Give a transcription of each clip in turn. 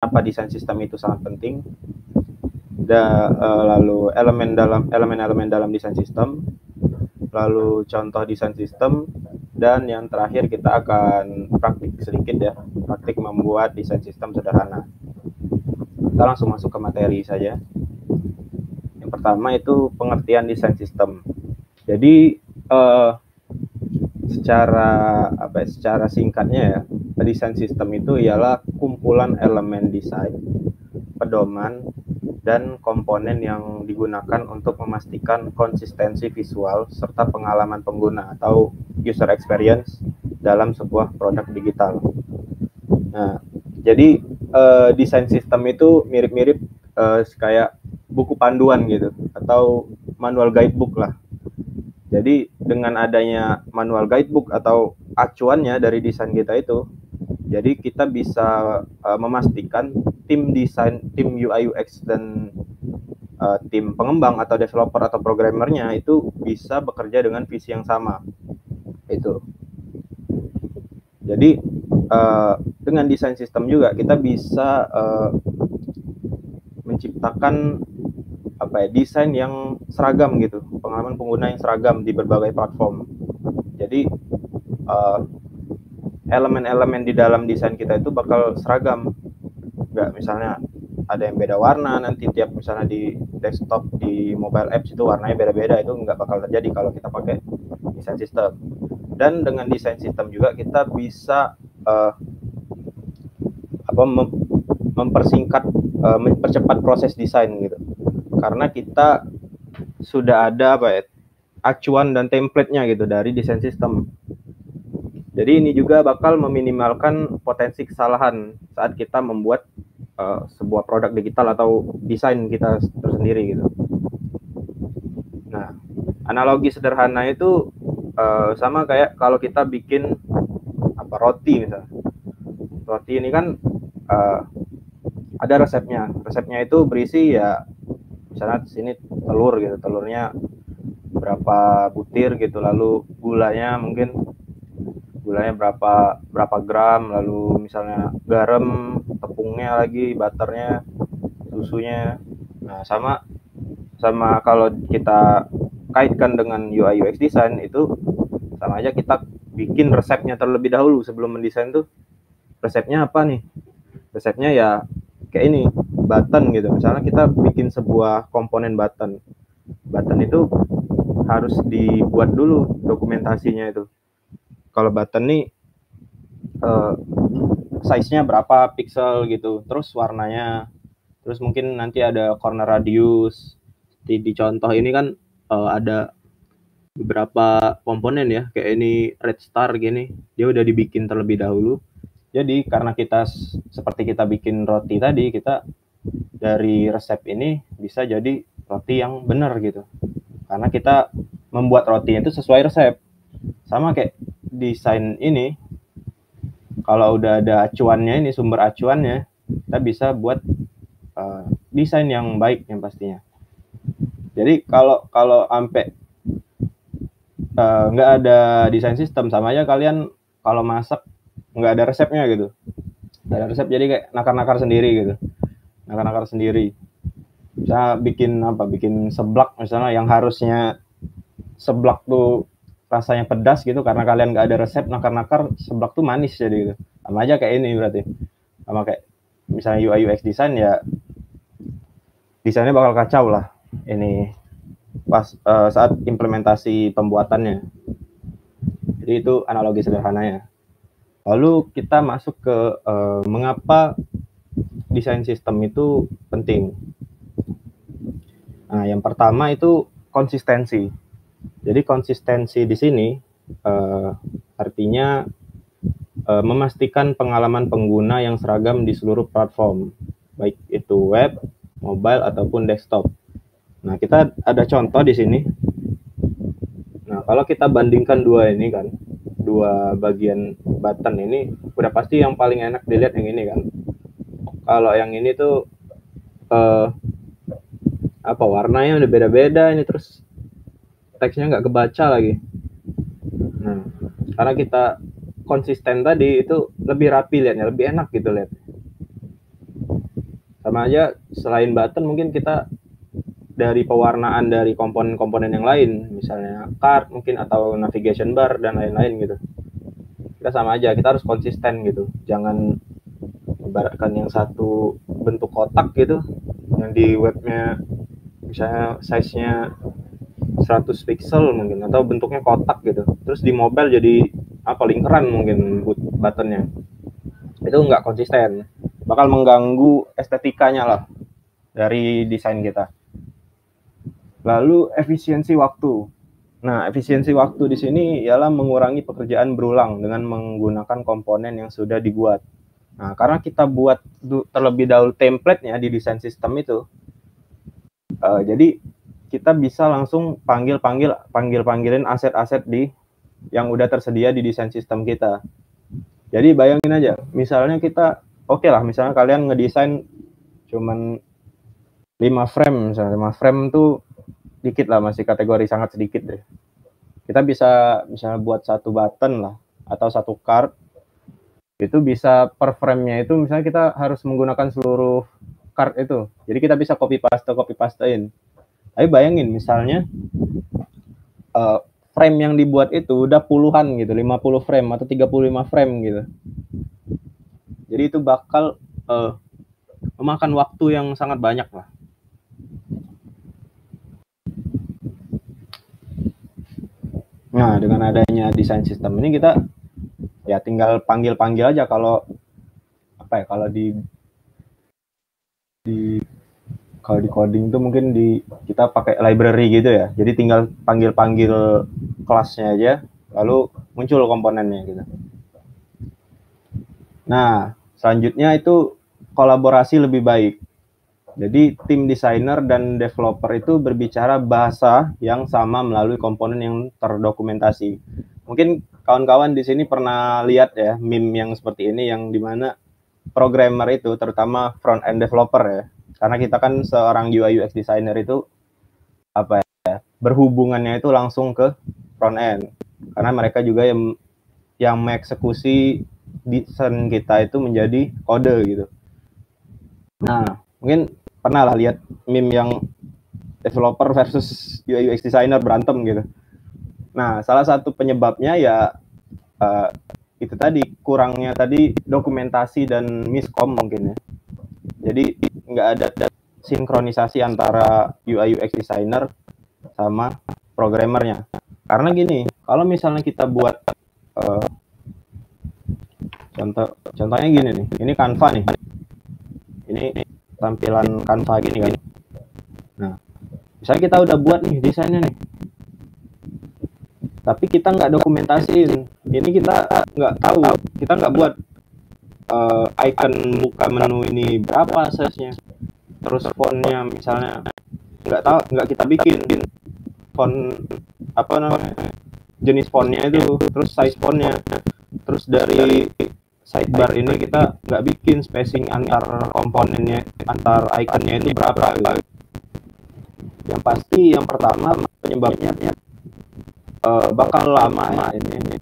kenapa desain sistem itu sangat penting, lalu elemen-elemen dalam desain sistem, lalu contoh desain sistem, dan yang terakhir kita akan praktik sedikit ya, praktik membuat desain sistem sederhana. Kita langsung masuk ke materi saja. Yang pertama itu pengertian desain sistem. Jadi secara singkatnya ya, desain sistem itu ialah kumpulan elemen desain, pedoman, dan komponen yang digunakan untuk memastikan konsistensi visual serta pengalaman pengguna atau user experience dalam sebuah produk digital. Nah, jadi desain sistem itu mirip-mirip kayak buku panduan gitu atau manual guidebook lah. Jadi dengan adanya manual guidebook atau acuannya dari desain kita itu, jadi kita bisa memastikan tim desain, tim UI UX dan tim pengembang atau developer atau programmernya itu bisa bekerja dengan visi yang sama. Itu. Jadi dengan desain sistem juga kita bisa menciptakan desain yang seragam gitu, pengalaman pengguna yang seragam di berbagai platform. Jadi elemen-elemen di dalam desain kita itu bakal seragam, nggak misalnya ada yang beda warna, nanti tiap misalnya di desktop, di mobile apps itu warnanya beda-beda, itu nggak bakal terjadi kalau kita pakai desain sistem. Dan dengan desain sistem juga kita bisa mempersingkat, mempercepat proses desain gitu, karena kita sudah ada acuan dan template-nya gitu dari desain sistem. Jadi ini juga bakal meminimalkan potensi kesalahan saat kita membuat sebuah produk digital atau desain kita tersendiri gitu. Nah, analogi sederhana itu sama kayak kalau kita bikin roti misalnya. Roti ini kan ada resepnya. Resepnya itu berisi ya misalnya di sini telur gitu, telurnya berapa butir gitu, lalu gulanya berapa gram, lalu misalnya garam, tepungnya lagi, butternya, susunya. Nah, sama kalau kita kaitkan dengan UI UX design itu sama aja, kita bikin resepnya terlebih dahulu sebelum mendesain tuh. Resepnya apa nih? Resepnya ya kayak ini, button gitu. Misalnya kita bikin sebuah komponen button. Button itu harus dibuat dulu dokumentasinya itu. Kalau button nih size-nya berapa pixel gitu, terus warnanya, terus mungkin nanti ada corner radius. Di contoh ini kan ada beberapa komponen ya, kayak ini red star gini, dia udah dibikin terlebih dahulu. Jadi karena kita seperti kita bikin roti tadi, kita dari resep ini bisa jadi roti yang benar gitu, karena kita membuat rotinya itu sesuai resep. Sama kayak desain ini, kalau udah ada acuannya, ini sumber acuannya, kita bisa buat desain yang baik yang pastinya. Jadi kalau sampai nggak ada desain sistem, sama aja kalian kalau masak nggak ada resepnya gitu. Nggak ada resep, jadi kayak nakar-nakar sendiri gitu. Nakar-nakar sendiri. Bisa bikin seblak misalnya, yang harusnya seblak tuh rasanya pedas gitu, karena kalian nggak ada resep, nakar-nakar seblak tuh manis jadi gitu. Sama aja kayak ini berarti. Sama kayak misalnya UI UX design, ya desainnya bakal kacau lah ini pas saat implementasi pembuatannya. Jadi itu analogi sederhananya. Lalu kita masuk ke mengapa desain sistem itu penting. Nah, yang pertama itu konsistensi. Jadi konsistensi di sini artinya memastikan pengalaman pengguna yang seragam di seluruh platform, baik itu web, mobile ataupun desktop. Nah, kita ada contoh di sini. Nah, kalau kita bandingkan dua bagian button ini, udah pasti yang paling enak dilihat yang ini kan. Kalau yang ini tuh warnanya udah beda-beda ini, terus teksnya nggak kebaca lagi. Nah, karena kita konsisten tadi, itu lebih rapi lihatnya, lebih enak gitu lihat. Sama aja selain button mungkin kita dari pewarnaan dari komponen-komponen yang lain, misalnya card mungkin atau navigation bar dan lain-lain gitu. Kita sama aja, kita harus konsisten gitu. Jangan ibaratkan yang satu bentuk kotak gitu, yang di webnya misalnya size-nya 100 pixel mungkin, atau bentuknya kotak gitu. Terus di mobile jadi lingkaran mungkin buttonnya. Itu nggak konsisten. Bakal mengganggu estetikanya lah dari desain kita. Lalu efisiensi waktu. Nah, efisiensi waktu di sini ialah mengurangi pekerjaan berulang dengan menggunakan komponen yang sudah dibuat. Nah, karena kita buat terlebih dahulu template-nya di desain sistem itu, jadi kita bisa langsung panggilin aset-aset yang udah tersedia di desain sistem kita. Jadi bayangin aja, misalnya kita, misalnya kalian ngedesain cuman 5 frame, misalnya 5 frame tuh dikit lah, masih kategori sangat sedikit deh. Kita bisa misalnya buat satu button lah, atau satu card, itu bisa per frame-nya itu misalnya kita harus menggunakan seluruh card itu. Jadi kita bisa copy pastein. Tapi bayangin misalnya frame yang dibuat itu udah puluhan gitu, 50 frame atau 35 frame gitu. Jadi itu bakal memakan waktu yang sangat banyak lah. Nah, dengan adanya desain sistem ini kita ya tinggal panggil aja. Kalau di coding itu mungkin kita pakai library gitu ya. Jadi tinggal panggil kelasnya aja, lalu muncul komponennya gitu. Nah, selanjutnya itu kolaborasi lebih baik. Jadi tim desainer dan developer itu berbicara bahasa yang sama melalui komponen yang terdokumentasi. Mungkin kawan-kawan di sini pernah lihat ya meme yang seperti ini, yang dimana programmer itu, terutama front end developer ya, karena kita kan seorang UI UX designer itu berhubungannya itu langsung ke front end, karena mereka juga yang mengeksekusi desain kita itu menjadi kode gitu. Nah, mungkin pernah lah lihat meme yang developer versus UI UX designer berantem gitu. Nah, salah satu penyebabnya ya itu tadi, kurangnya tadi dokumentasi dan miskom mungkin ya. Jadi nggak ada sinkronisasi antara UI UX designer sama programmernya. Karena gini, kalau misalnya kita buat contohnya gini nih, ini Canva nih. Ini tampilan Canva gini kan. Nah, misalnya kita udah buat nih desainnya nih, tapi kita nggak dokumentasiin. Ini kita nggak tahu, kita nggak buat icon buka menu ini berapa size-nya, terus fontnya misalnya nggak kita bikin font jenis fontnya itu, terus size fontnya, terus dari sidebar ini kita nggak bikin spacing antar komponennya, antar iconnya itu berapa gitu. Yang pasti yang pertama penyebabnya bakal lama ini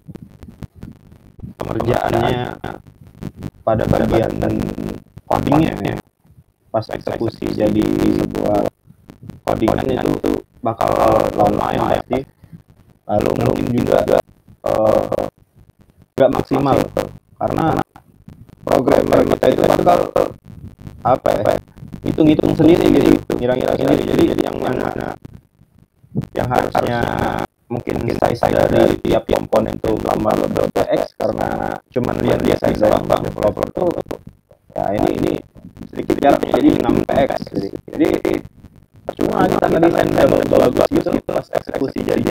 pengerjaannya pada bagian codingnya. Pas eksekusi jadi sebuah codingan itu bakal lama yang pasti. Lalu mungkin juga nggak maksimal, karena programmer kita itu bakal hitung-hitung sendiri gitu, ngira-ngira sendiri. Jadi yang harusnya mungkin size dari tiap komponen itu lama berapa x, karena cuman lihat dia size doang developer tuh ya ini sedikit jaraknya jadi 6x. Jadi percuma kita ngedesain bagus gitu, pas eksekusi jadi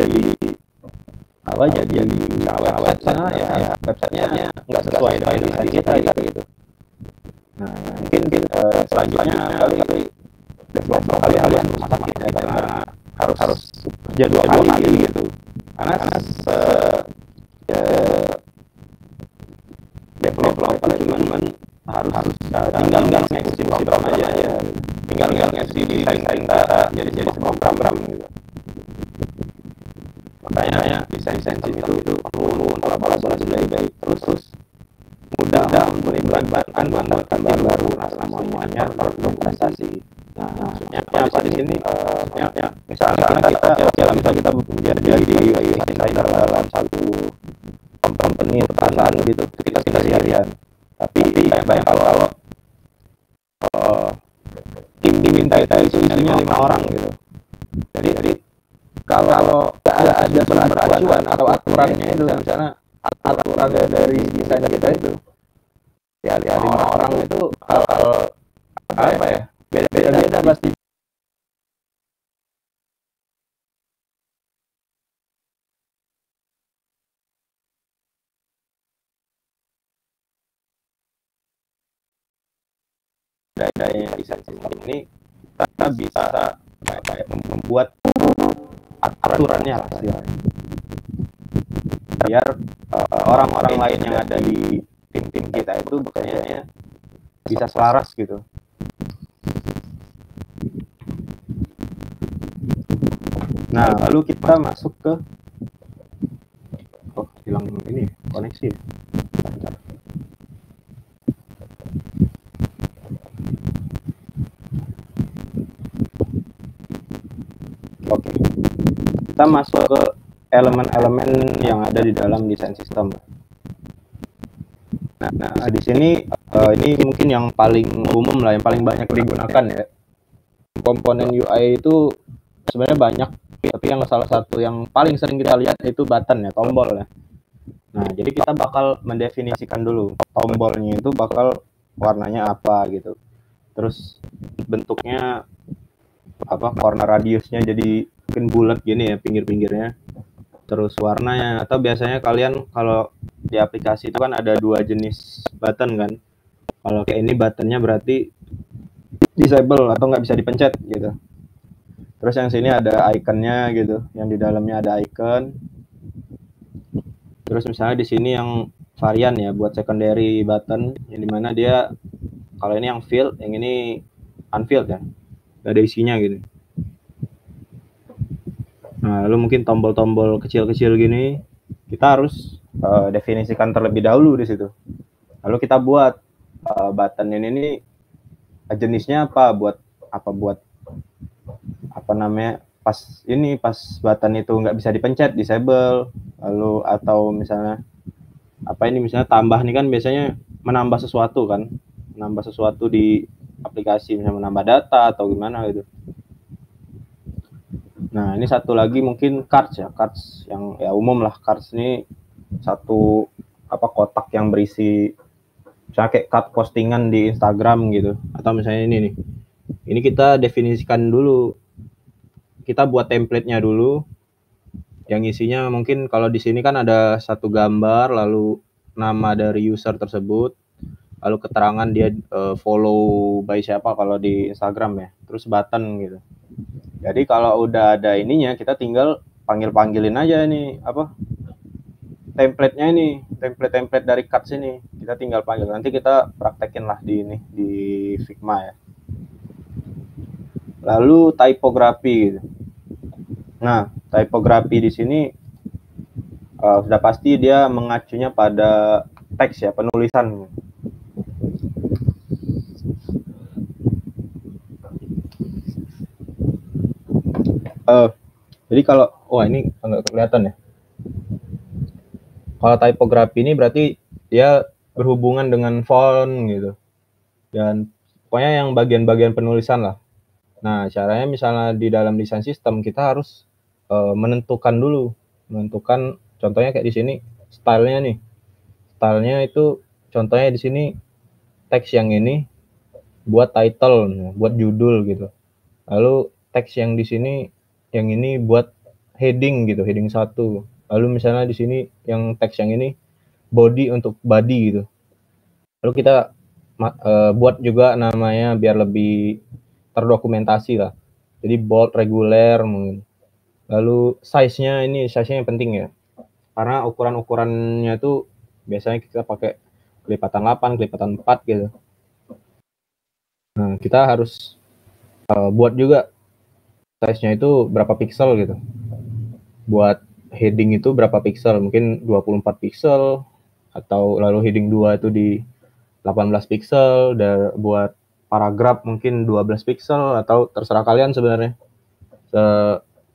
websitenya nggak sesuai dengan desain kita gitu. Nah, mungkin selanjutnya kali developer kalian sama kita, karena harus kerja dua kali gitu. Karena developer cuman harus tinggal ngeksekusi program aja, tinggal ngeksekusi desain kita jadi program gitu. Makanya desain sistem itu perlu kolaborasi lebih baik, terus mudah untuk melibatkan bahan baru semuanya berdokumentasi. Nah, maksudnya apa di sini? Misalnya kita menjadi designer dalam satu company atau perusahaan gitu, kita sendirian. Tapi banyak kalau tim kita itu isinya 5 orang gitu. Jadi kalau nggak ada sumber acuan atau aturannya itu, misalnya aturan dari desain kita itu, ya 5 orang itu apa ya, beda-beda pasti. Daya desain sistem ini kita bisa membuat aturannya biar orang-orang lain yang ada di tim kita itu bekerjanya bisa selaras gitu. Nah, lalu kita masuk ke hilang ini koneksi. Oke. Kita masuk ke elemen-elemen yang ada di dalam desain sistem. Nah, di sini ini mungkin yang paling umum lah, yang paling banyak digunakan ya. Komponen UI itu sebenarnya banyak, tapi yang salah satu yang paling sering kita lihat itu button ya, tombol ya. Nah, jadi kita bakal mendefinisikan dulu tombolnya itu bakal warnanya apa gitu. Terus bentuknya apa, corner radiusnya jadi mungkin bulat gini ya pinggir-pinggirnya. Terus warnanya, atau biasanya kalian kalau di aplikasi itu kan ada 2 jenis button kan. Kalau kayak ini buttonnya berarti disable atau nggak bisa dipencet gitu. Terus yang sini ada ikonnya gitu, yang di dalamnya ada icon. Terus misalnya di sini yang varian ya buat secondary button, yang dimana dia kalau ini yang filled, yang ini unfilled ya, nggak ada isinya gitu. Nah, lalu mungkin tombol-tombol kecil-kecil gini kita harus definisikan terlebih dahulu di situ. Lalu kita buat button ini jenisnya apa, buat apa namanya, pas button itu nggak bisa dipencet, disable. Lalu atau misalnya apa ini, misalnya tambah nih kan biasanya menambah sesuatu kan, menambah sesuatu di aplikasi, misalnya menambah data atau gimana gitu. Nah, ini satu lagi mungkin cards ya, cards yang ya umum lah. Cards ini satu kotak yang berisi misalnya kayak card postingan di Instagram gitu, atau misalnya ini nih. Ini kita definisikan dulu. Kita buat template-nya dulu. Yang isinya mungkin kalau di sini kan ada satu gambar, lalu nama dari user tersebut, lalu keterangan dia follow by siapa kalau di Instagram ya, terus button gitu. Jadi kalau udah ada ininya, kita tinggal panggilin aja nih template-nya ini, template dari cards ini. Kita tinggal panggil. Nanti kita praktekin lah di Figma ya. Lalu typography gitu. Nah, typography di sini sudah pasti dia mengacunya pada teks ya, penulisan. Jadi kalau ini nggak kelihatan ya. Kalau typography ini berarti dia berhubungan dengan font gitu. Dan pokoknya yang bagian-bagian penulisan lah. Nah, caranya misalnya di dalam desain sistem kita harus menentukan contohnya kayak di sini stylenya nih. Stylenya itu contohnya di sini teks yang ini buat title, buat judul gitu. Lalu teks yang di sini yang ini buat heading gitu, heading 1. Lalu misalnya di sini yang teks yang ini body untuk body gitu. Lalu kita buat juga namanya biar lebih terdokumentasi lah. Jadi bold, reguler mungkin. Lalu size-nya yang penting ya. Karena ukuran-ukurannya itu biasanya kita pakai kelipatan 8, kelipatan 4 gitu. Nah, kita harus buat juga size-nya itu berapa pixel gitu. Buat heading itu berapa pixel, mungkin 24 pixel, atau lalu heading 2 itu di 18 pixel, dan buat paragraf mungkin 12 pixel atau terserah kalian sebenarnya.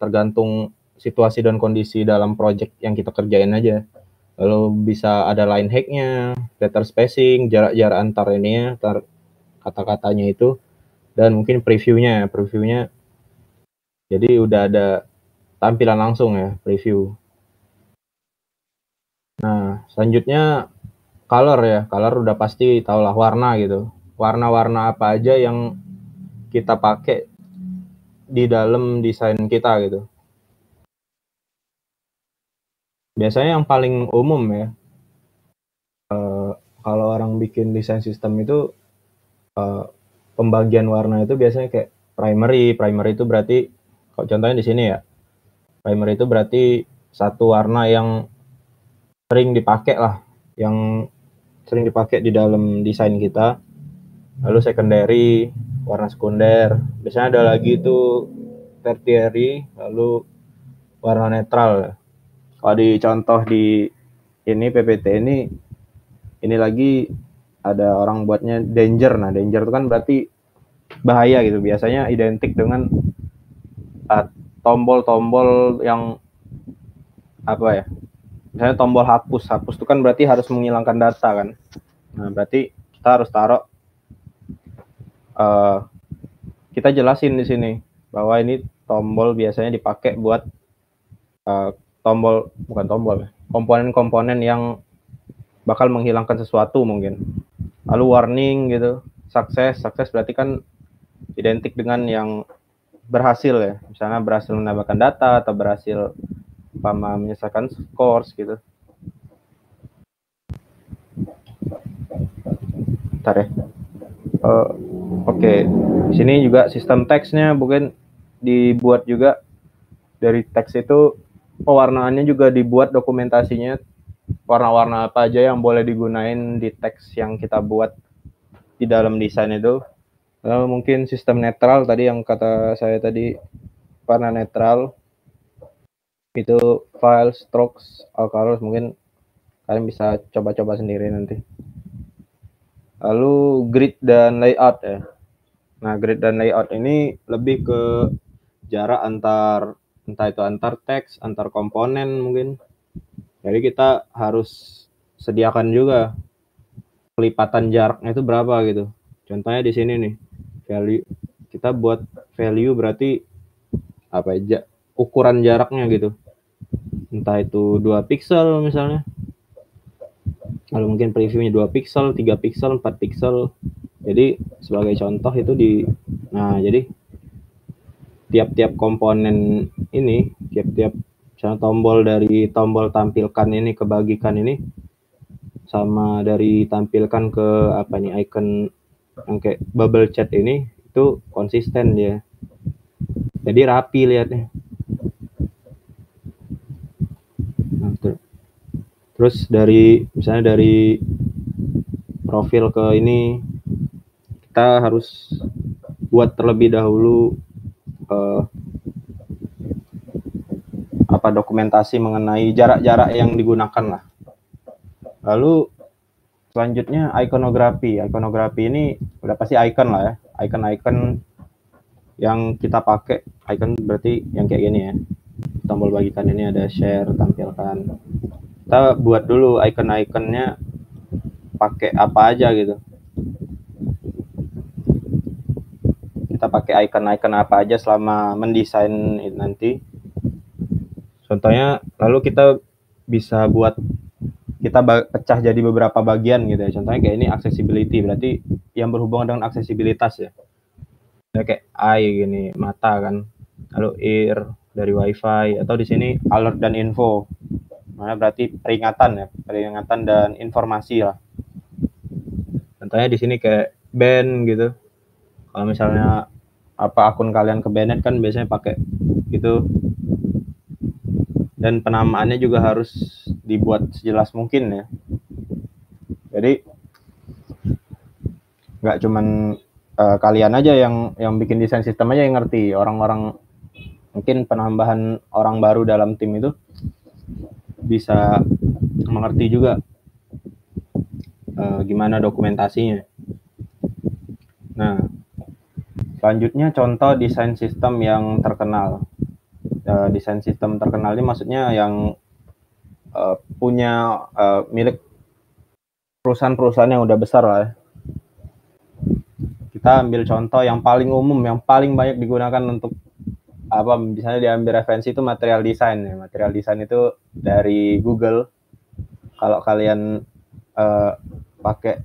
Tergantung situasi dan kondisi dalam project yang kita kerjain aja. Lalu bisa ada line hack-nya, letter spacing, jarak-jarak antar ini, antar kata-katanya itu, dan mungkin previewnya. Jadi udah ada tampilan langsung ya, preview. Nah, selanjutnya color ya. Color udah pasti tahulah, warna gitu. Warna-warna apa aja yang kita pakai di dalam desain kita gitu. Biasanya yang paling umum ya, kalau orang bikin desain sistem itu pembagian warna itu biasanya kayak primary itu berarti, kalau contohnya di sini ya, primary itu berarti satu warna yang sering dipakai lah, yang sering dipakai di dalam desain kita. Lalu secondary, warna sekunder. Biasanya ada lagi itu tertiary, lalu warna netral. Kalau di contoh di ini PPT ini lagi ada orang buatnya danger. Nah, danger itu kan berarti bahaya gitu. Biasanya identik dengan tombol-tombol yang apa ya? Misalnya tombol hapus. Hapus itu kan berarti harus menghilangkan data kan. Nah, berarti kita harus taruh kita jelasin di sini bahwa ini tombol biasanya dipakai buat komponen-komponen yang bakal menghilangkan sesuatu mungkin. Lalu warning gitu, sukses berarti kan identik dengan yang berhasil ya, misalnya berhasil menambahkan data atau berhasil menyelesaikan scores gitu. Bentar ya. Oke. Di sini juga sistem teksnya mungkin dibuat juga dari teks itu, pewarnaannya juga dibuat dokumentasinya, warna-warna apa aja yang boleh digunain di teks yang kita buat di dalam desain itu. Lalu mungkin sistem netral tadi yang kata saya tadi, warna netral itu file, strokes, all colors, mungkin kalian bisa coba-coba sendiri nanti. Lalu grid dan layout ya. Nah, grid dan layout ini lebih ke jarak antar, entah itu antar teks, antar komponen mungkin. Jadi kita harus sediakan juga kelipatan jaraknya itu berapa gitu. Contohnya di sini nih, value, kita buat value berarti apa aja, ukuran jaraknya gitu. Entah itu 2 pixel misalnya. Lalu mungkin previewnya 2 pixel, 3 pixel, 4 pixel. Jadi sebagai contoh itu jadi tiap-tiap komponen ini, tiap-tiap misalnya tombol dari tombol tampilkan ini, kebagikan ini, sama dari tampilkan ke apa nih, icon yang kayak bubble chat ini, itu konsisten dia. Jadi rapi lihatnya. Nah, terus misalnya dari profil ke ini, kita harus buat terlebih dahulu dokumentasi mengenai jarak-jarak yang digunakan lah. Lalu selanjutnya ikonografi. Ikonografi ini udah pasti icon lah ya. Icon-icon yang kita pakai. Icon berarti yang kayak gini ya. Tombol bagikan ini ada share, tampilkan. Kita buat dulu icon-iconnya pakai apa aja gitu. Kita pakai icon-icon apa aja selama mendesain nanti. Contohnya, lalu kita bisa buat, kita pecah jadi beberapa bagian gitu ya. Contohnya kayak ini accessibility, berarti yang berhubungan dengan aksesibilitas ya. Kayak eye gini, mata kan. Lalu ear dari wifi, atau di sini alert dan info. Nah, berarti peringatan dan informasi lah. Contohnya di sini kayak band gitu. Kalau misalnya akun kalian ke bandnet kan biasanya pakai gitu. Dan penamaannya juga harus dibuat sejelas mungkin ya. Jadi nggak cuman kalian aja yang bikin desain sistem aja yang ngerti. Orang-orang mungkin penambahan orang baru dalam tim itu bisa mengerti juga gimana dokumentasinya. Nah, selanjutnya contoh desain sistem yang terkenal. Desain sistem terkenal ini maksudnya yang punya milik perusahaan-perusahaan yang udah besar lah. Kita ambil contoh yang paling umum, yang paling banyak digunakan untuk apa? Misalnya diambil referensi itu material design ya. Material design itu dari Google. Kalau kalian pakai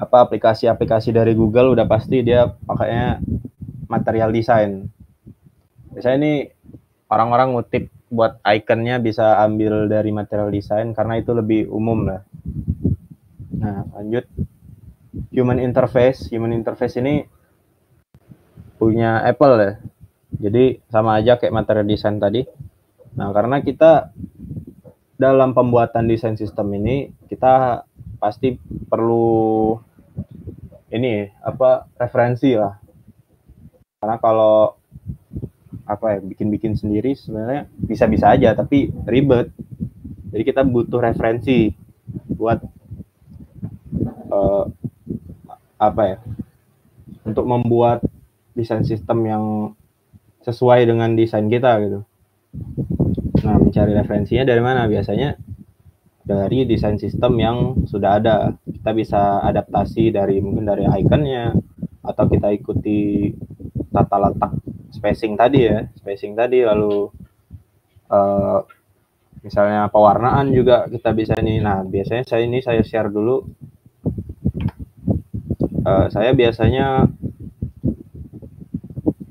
apa aplikasi-aplikasi dari Google udah pasti dia pakainya material design. Biasanya ini orang-orang ngutip buat ikonnya bisa ambil dari material design karena itu lebih umum lah. Nah, lanjut human interface. Human interface ini punya Apple ya. Jadi sama aja kayak material design tadi. Nah, karena kita dalam pembuatan desain sistem ini kita pasti perlu ini apa referensi lah. Karena kalau apa ya bikin-bikin sendiri sebenarnya bisa-bisa aja tapi ribet. Jadi kita butuh referensi buat apa ya untuk membuat desain sistem yang sesuai dengan desain kita gitu. Nah, mencari referensinya dari mana? Biasanya dari desain sistem yang sudah ada. Kita bisa adaptasi dari mungkin dari ikonnya atau kita ikuti tata letak spacing tadi ya, spacing tadi lalu misalnya pewarnaan juga kita bisa ini. Nah, biasanya saya share dulu. Saya biasanya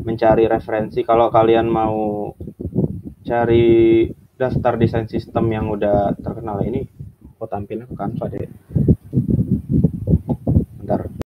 mencari referensi kalau kalian mau cari daftar desain sistem yang udah terkenal ini. Aku tampilnya ke Canva deh.